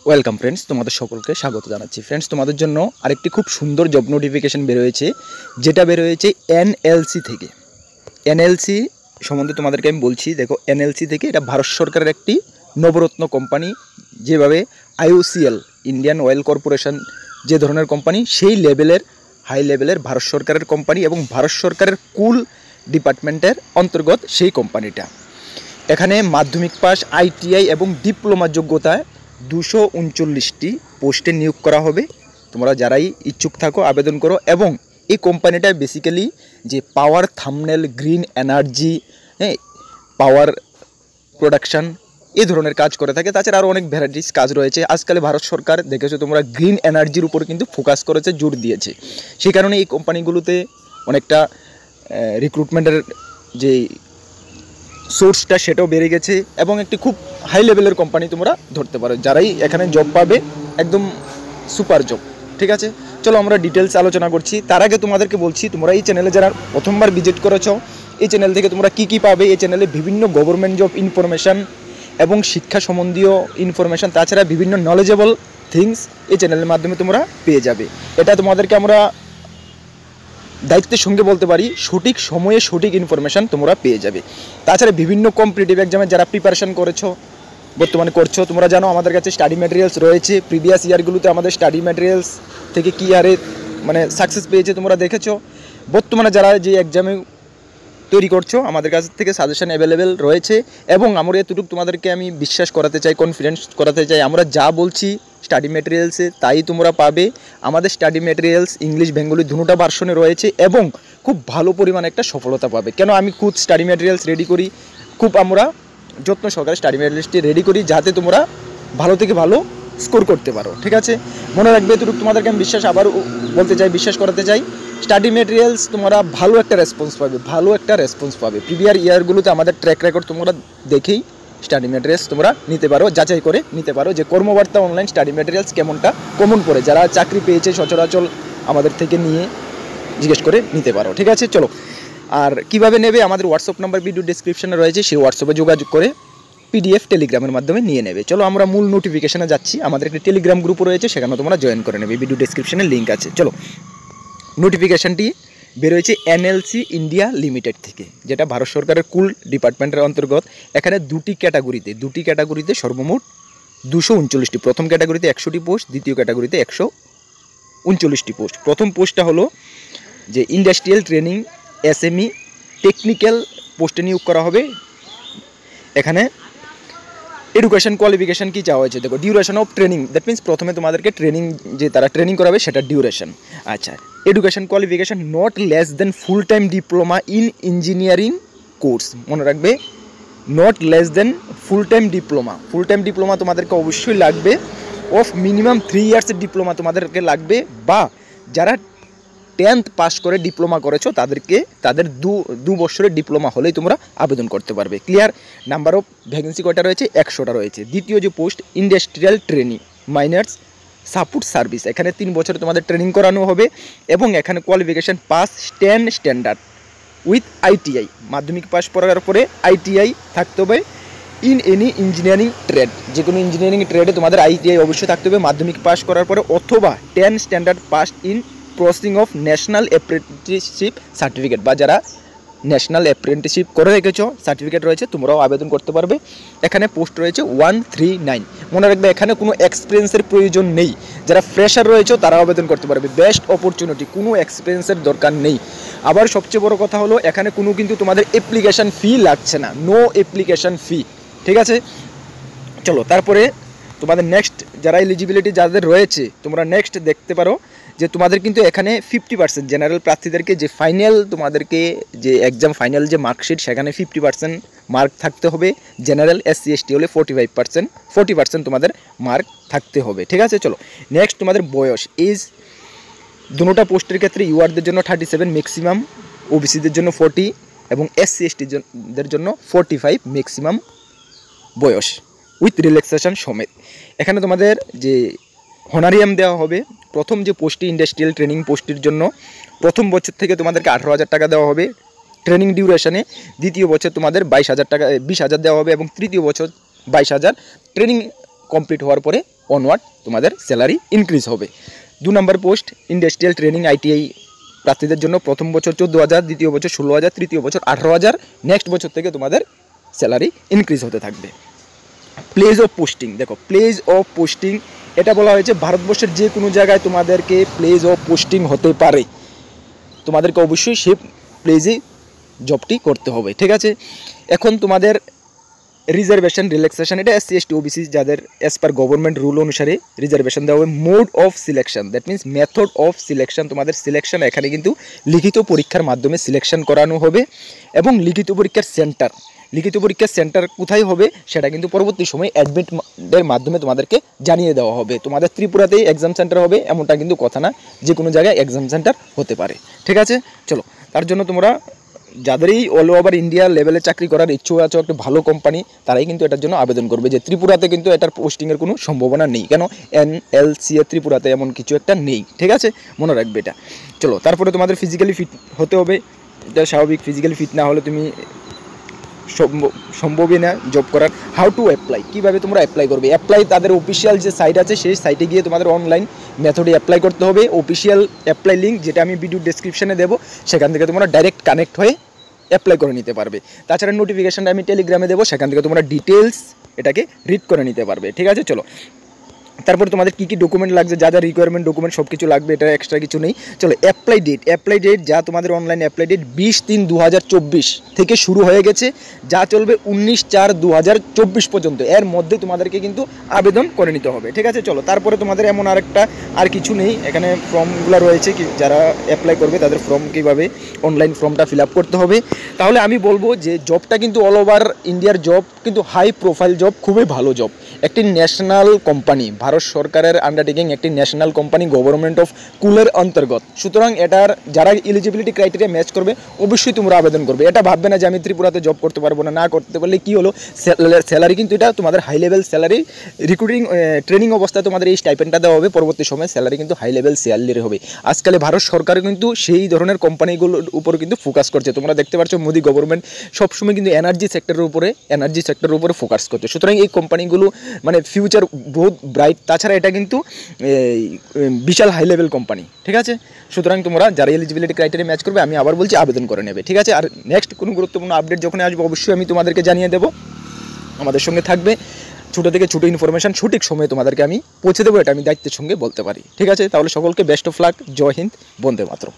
Welcome friends, তোমাদের সকলকে স্বাগত জানাচ্ছি। ফ্রেন্ডস, তোমাদের জন্য আরেকটি খুব সুন্দর জব নোটিফিকেশন বেরোয়েছে, যেটা বেরোয়েছে এনএলসি থেকে। এনএলসি সম্বন্ধে তোমাদেরকে আমি বলছি। দেখো, এনএলসি থেকে এটা ভারত সরকারের একটি নবরত্ন কোম্পানি। যেভাবে আইওসিএল, ইন্ডিয়ান অয়েল কর্পোরেশন যে ধরনের কোম্পানি, সেই লেভেলের হাই লেভেলের ভারত সরকারের কোম্পানি এবং ভারত সরকারের কুল ডিপার্টমেন্টের অন্তর্গত সেই কোম্পানিটা। এখানে মাধ্যমিক পাস, আইটিআই এবং ডিপ্লোমা যোগ্যতায় 239টি পোস্টে নিয়োগ করা হবে। তোমরা যারাই ইচ্ছুক থাকো আবেদন করো। এবং এই কোম্পানিটায় বেসিক্যালি যে পাওয়ার থাম্বনেল, গ্রিন এনার্জি, পাওয়ার প্রোডাকশান এই ধরনের কাজ করে থাকে। তাছাড়া আরও অনেক ভ্যারাইটিস কাজ রয়েছে। আজকাল ভারত সরকার দেখেছো তোমরা গ্রিন এনার্জির উপর কিন্তু ফোকাস করেছে, জোর দিয়েছে। সেই কারণে এই কোম্পানিগুলোতে অনেকটা রিক্রুটমেন্টের যে সোর্সটা সেটাও বেড়ে গেছে এবং একটি খুব হাই লেভেলের কোম্পানি তোমরা ধরতে পারো। যারাই এখানে জব পাবে একদম সুপার জব। ঠিক আছে, চলো আমরা ডিটেলস আলোচনা করছি। তার আগে তোমাদেরকে বলছি, তোমরা এই চ্যানেলে যারা প্রথমবার ভিজিট করেছো, এই চ্যানেল থেকে তোমরা কী পাবে। এই চ্যানেলে বিভিন্ন গভর্নমেন্ট জব ইনফরমেশান এবং শিক্ষা সম্বন্ধীয় ইনফরমেশান, তাছাড়া বিভিন্ন নলেজেবল থিংস এই চ্যানেলের মাধ্যমে তোমরা পেয়ে যাবে। এটা তোমাদেরকে আমরা দায়িত্বের সঙ্গে বলতে পারি, সঠিক সময়ে সঠিক ইনফরমেশান তোমরা পেয়ে যাবে। তাছাড়া বিভিন্ন কম্পিটিটিভ এক্সামে যারা প্রিপারেশান করেছো, বর্তমানে করছো, তোমরা জানো আমাদের কাছে স্টাডি ম্যাটেরিয়ালস রয়েছে। প্রিভিয়াস ইয়ারগুলোতে আমাদের স্টাডি ম্যাটেরিয়ালস থেকে কী হারে সাকসেস পেয়েছে তোমরা দেখেছো। বর্তমানে যারা যে এক্সামে তৈরি করছো, আমাদের কাছ থেকে সাজেশন অ্যাভেলেবেল রয়েছে। এবং আমরা এতটুকু তোমাদেরকে আমি বিশ্বাস করাতে চাই, কনফিডেন্স করাতে চাই, আমরা যা বলছি স্টাডি ম্যাটেরিয়ালসে তাই তোমরা পাবে। আমাদের স্টাডি ম্যাটেরিয়ালস ইংলিশ বেঙ্গলি দুটোটা ভার্সনে রয়েছে এবং খুব ভালো পরিমাণে একটা সফলতা পাবে। কেন আমি খুব স্টাডি ম্যাটেরিয়ালস রেডি করি, খুব আমরা যত্ন সহকারে স্টাডি ম্যাটেরিয়ালসটি রেডি করি, যাতে তোমরা ভালো থেকে ভালো স্কোর করতে পারো। ঠিক আছে, মনে রাখবে এতটুকু তোমাদেরকে আমি আবার বলতে চাই, বিশ্বাস করাতে চাই। স্টাডি ম্যাটেরিয়ালস তোমরা ভালো একটা রেসপন্স পাবে। প্রিভিয়াস ইয়ারগুলোতে আমাদের ট্র্যাক রেকর্ড তোমরা দেখেই স্টাডি ম্যাটেরিয়ালস তোমরা নিতে পারো, যাচাই করে নিতে পারো যে কর্মবার্তা অনলাইন স্টাডি ম্যাটেরিয়ালস কেমনটা কমন পড়ে। যারা চাকরি পেয়েছে সচরাচর আমাদের থেকে নিয়ে জিজ্ঞেস করে নিতে পারো। ঠিক আছে, চলো। আর কিভাবে নেবে, আমাদের হোয়াটসঅ্যাপ নাম্বার ভিডিও ডেসক্রিপশনে রয়েছে, সেই হোয়াটসঅ্যাপে যোগাযোগ করে পিডিএফ টেলিগ্রামের মাধ্যমে নিয়ে নেবে। চলো আমরা মূল নোটিফিকেশনে যাচ্ছি। আমাদের একটি টেলিগ্রাম গ্রুপ রয়েছে, সেখানে তোমরা জয়েন করে নেবে। ভিডিও ডেসক্রিপশনে লিঙ্ক আছে। চলো, নোটিফিকেশানটি বেরোয়েছে এনএলসি ইন্ডিয়া লিমিটেড থেকে, যেটা ভারত সরকারের কুল ডিপার্টমেন্টের অন্তর্গত। এখানে দুটি ক্যাটাগরিতে সর্বমোট 239টি। প্রথম ক্যাটাগরিতে 100টি পোস্ট, দ্বিতীয় ক্যাটাগরিতে 139টি পোস্ট। প্রথম পোস্টটা হলো যে ইন্ডাস্ট্রিয়াল ট্রেনিং এসএমই টেকনিক্যাল পোস্টে নিয়োগ করা হবে। এখানে এডুকেশন কোয়ালিফিকেশান কী চাওয়া হয়েছে, দেখো, duration of training, that means প্রথমে তোমাদেরকে ট্রেনিং যে তারা ট্রেনিং করাবে সেটা ডিউরেশন। আচ্ছা, education qualification not less than full time diploma in engineering course. মনে রাখবে, not less than full time diploma তোমাদেরকে অবশ্যই লাগবে। অফ মিনিমাম 3 ইয়ার্সের ডিপ্লোমা তোমাদেরকে লাগবে, বা যারা 10th পাস করে ডিপ্লোমা করেছো তাদের দু বছরের ডিপ্লোমা হলেই তোমরা আবেদন করতে পারবে। ক্লিয়ার? নাম্বার অফ ভ্যাকেন্সি কয়টা রয়েছে? 100টা রয়েছে। দ্বিতীয় যে post industrial training minors support service, এখানে 3 বছরে তোমাদের ট্রেনিং করানো হবে এবং এখানে qualification pass 10 standard with ITI. মাধ্যমিক পাস করার পরে আইটিআই থাকতে হবে ইন এনি ইঞ্জিনিয়ারিং ট্রেড। যে কোনো ইঞ্জিনিয়ারিং ট্রেডে তোমাদের আইটিআই অবশ্যই থাকতে হবে মাধ্যমিক পাস করার পরে, অথবা 10 standard pass in processing of national apprenticeship certificate, বা যারা ন্যাশনাল অ্যাপ্রেন্টিসশিপ করে রেখেছ সার্টিফিকেট রয়েছে, তোমরাও আবেদন করতে পারবে। এখানে পোস্ট রয়েছে 139। মনে রাখবে, এখানে কোনো এক্সপিরিয়েন্সের প্রয়োজন নেই। যারা ফ্রেশার রয়েছে তারা আবেদন করতে পারবে। বেস্ট অপরচুনিটি, কোনো এক্সপিরিয়েন্সের দরকার নেই। আবার সবচেয়ে বড় কথা হলো, এখানে কোনো কিন্তু তোমাদের অ্যাপ্লিকেশান ফি লাগছে না, নো অ্যাপ্লিকেশান ফি। ঠিক আছে, চলো তারপরে তোমাদের নেক্সট যারা এলিজিবিলিটি যাদের রয়েছে, তোমরা নেক্সট দেখতে পারো যে তোমাদের কিন্তু এখানে 50% জেনারেল প্রার্থীদেরকে যে ফাইনাল তোমাদেরকে যে এক্সাম ফাইনাল যে মার্কশিট, সেখানে 50% মার্ক থাকতে হবে। জেনারেল এসসি এসটি হলে 40% তোমাদের মার্ক থাকতে হবে। ঠিক আছে, চলো নেক্সট তোমাদের বয়স, এজ, দুটোটা পোস্টের ক্ষেত্রে ইউআরদের জন্য 37 ম্যাক্সিমাম, ওবিসিদের জন্য 40 এবং এসসি এসটিদের জন্য 45 ম্যাক্সিমাম বয়স উইথ রিল্যাক্সেশন সমেত। এখানে তোমাদের যে হনারিয়াম দেওয়া হবে, প্রথম যে পোস্টটি ইন্ডাস্ট্রিয়াল ট্রেনিং পোস্টের জন্য প্রথম বছর থেকে তোমাদেরকে 18,000 টাকা দেওয়া হবে ট্রেনিং ডিউরেশনে। দ্বিতীয় বছর তোমাদের 22,000 টাকা 20,000 দেওয়া হবে এবং তৃতীয় বছর 22,000। ট্রেনিং কমপ্লিট হওয়ার পরে অনওয়ার্ড তোমাদের স্যালারি ইনক্রিজ হবে। 2 নম্বর পোস্ট ইন্ডাস্ট্রিয়াল ট্রেনিং আইটিআই প্রার্থীদের জন্য প্রথম বছর 14,000, দ্বিতীয় বছর 16,000, তৃতীয় বছর 18,000, নেক্সট বছর থেকে তোমাদের স্যালারি ইনক্রিজ হতে থাকবে। প্লেস অফ পোস্টিং, দেখো প্লেস অফ পোস্টিং এটা বলা হয়েছে ভারতবর্ষের যে কোনো জায়গায় তোমাদেরকে প্লেস অফ পোস্টিং হতে পারে, তোমাদেরকে অবশ্যই সেই প্লেসে জবটি করতে হবে, ঠিক আছে। এখন তোমাদের রিজার্ভেশন রিল্যাক্সেশন, এটা SC ST OBC যাদের অ্যাজ পার গভর্নমেন্ট রুল অনুসারে রিজার্ভেশন দেওয়া হবে। Mode of selection, that means method of selection, তোমাদের সিলেকশন এখানে কিন্তু লিখিত পরীক্ষার মাধ্যমে সিলেকশন করানো হবে। এবং লিখিত পরীক্ষার সেন্টার কোথায় হবে সেটা কিন্তু পরবর্তী সময়ে অ্যাডমিটের মাধ্যমে তোমাদেরকে জানিয়ে দেওয়া হবে। তোমাদের ত্রিপুরাতেই এক্সাম সেন্টার হবে এমনটা কিন্তু কথা না, যে কোনো জায়গায় এক্সাম সেন্টার হতে পারে, ঠিক আছে। চলো, তার জন্য তোমরা যাদেরই অল ওভার ইন্ডিয়া লেভেলে চাকরি করার ইচ্ছুক আছে একটা ভালো কোম্পানি, তারাই কিন্তু এটার জন্য আবেদন করবে। যে ত্রিপুরাতে কিন্তু এটার পোস্টিংয়ের কোনো সম্ভাবনা নেই, কেন NLC ত্রিপুরাতে এমন কিছু একটা নেই, ঠিক আছে, মনে রাখবে এটা। চলো, তারপরে তোমাদের ফিজিক্যালি ফিট হতে হবে, এটা স্বাভাবিক। ফিজিক্যালি ফিট না হলে তুমি সম্ভবই না জব করার। হাউ টু অ্যাপ্লাই, কীভাবে তোমরা অ্যাপ্লাই করবে? অ্যাপ্লাই তাদের অফিসিয়াল যে সাইট আছে সেই সাইটে গিয়ে তোমাদের অনলাইন মেথডে অ্যাপ্লাই করতে হবে। অফিসিয়াল অ্যাপ্লাই লিঙ্ক যেটা আমি ভিডিও ডেসক্রিপশনে দেবো, সেখান থেকে তোমরা ডাইরেক্ট কানেক্ট হয়ে অ্যাপ্লাই করে নিতে পারবে। তাছাড়া নোটিফিকেশানটা আমি টেলিগ্রামে দেবো, সেখান থেকে তোমরা ডিটেলস এটাকে রিড করে নিতে পারবে, ঠিক আছে। চলো, তারপর তোমাদের কী কী ডকুমেন্ট লাগছে, যা যা রিকোয়ারমেন্ট ডকুমেন্ট সব কিছু লাগবে, এটা এক্সট্রা কিছু নেই। চলো, অ্যাপ্লাই ডেট যা তোমাদের অনলাইন অ্যাপ্লাই ডেট 20/3/2024 থেকে শুরু হয়ে গেছে, যা চলবে 19/4/2024 পর্যন্ত। এর মধ্যে তোমাদেরকে কিন্তু আবেদন করে নিতে হবে, ঠিক আছে। চলো, তারপরে তোমাদের এমন আর কিছু নেই, এখানে ফর্মগুলো রয়েছে, কি যারা অ্যাপ্লাই করবে তাদের ফর্ম কীভাবে অনলাইন ফর্মটা ফিল আপ করতে হবে। তাহলে আমি বলবো যে জবটা কিন্তু অল ওভার ইন্ডিয়ার জব, কিন্তু হাই প্রোফাইল জব, খুবই ভালো জব। একটি ন্যাশনাল কোম্পানি, ভারত সরকারের আন্ডারটেকিং, একটি ন্যাশনাল কোম্পানি, গভর্নমেন্ট অফ কুলের অন্তর্গত। সুতরাং এটার যারা এলিজিবিলিটি ক্রাইটেরিয়া ম্যাচ করবে অবশ্যই তোমরা আবেদন করবে। এটা ভাববে না যে আমি ত্রিপুরাতে জব করতে পারবো না, না করতে পারলে কী হলো, স্যালারি কিন্তু এটা তোমাদের high level salary. Recruiting training অবস্থায় তোমাদের এই স্টাইপেন্ডটা দেওয়া হবে, পরবর্তী সময় স্যালারি কিন্তু হাই লেভেল স্যালারি হবে। আজকালে ভারত সরকার কিন্তু সেই ধরনের কোম্পানিগুলোর উপর কিন্তু ফোকাস করছে। তোমরা দেখতে পাচ্ছ মোদি গভর্নমেন্ট সবসময় কিন্তু এনার্জি সেক্টরের উপরে ফোকাস করছে। সুতরাং এই কোম্পানিগুলো মানে ফিউচার বহুত ব্রাইট। তাছাড়া এটা কিন্তু বিশাল হাই লেভেল কোম্পানি, ঠিক আছে। সুতরাং তোমরা যারা এলিজিবিলিটি ক্রাইটেরিয়া ম্যাচ করবে, আমি আবার বলছি আবেদন করে নেবে, ঠিক আছে। আর নেক্সট কোনো গুরুত্বপূর্ণ আপডেট যখন আসবে অবশ্যই আমি তোমাদেরকে জানিয়ে দেবো। আমাদের সঙ্গে থাকবে, ছোটো থেকে ছোটো ইনফরমেশান সঠিক সময়ে তোমাদেরকে আমি পৌঁছে দেবো, এটা আমি দায়িত্বের সঙ্গে বলতে পারি, ঠিক আছে। তাহলে সকলকে বেস্ট অফ লাক, জয় হিন্দ, বন্দে মাতরম।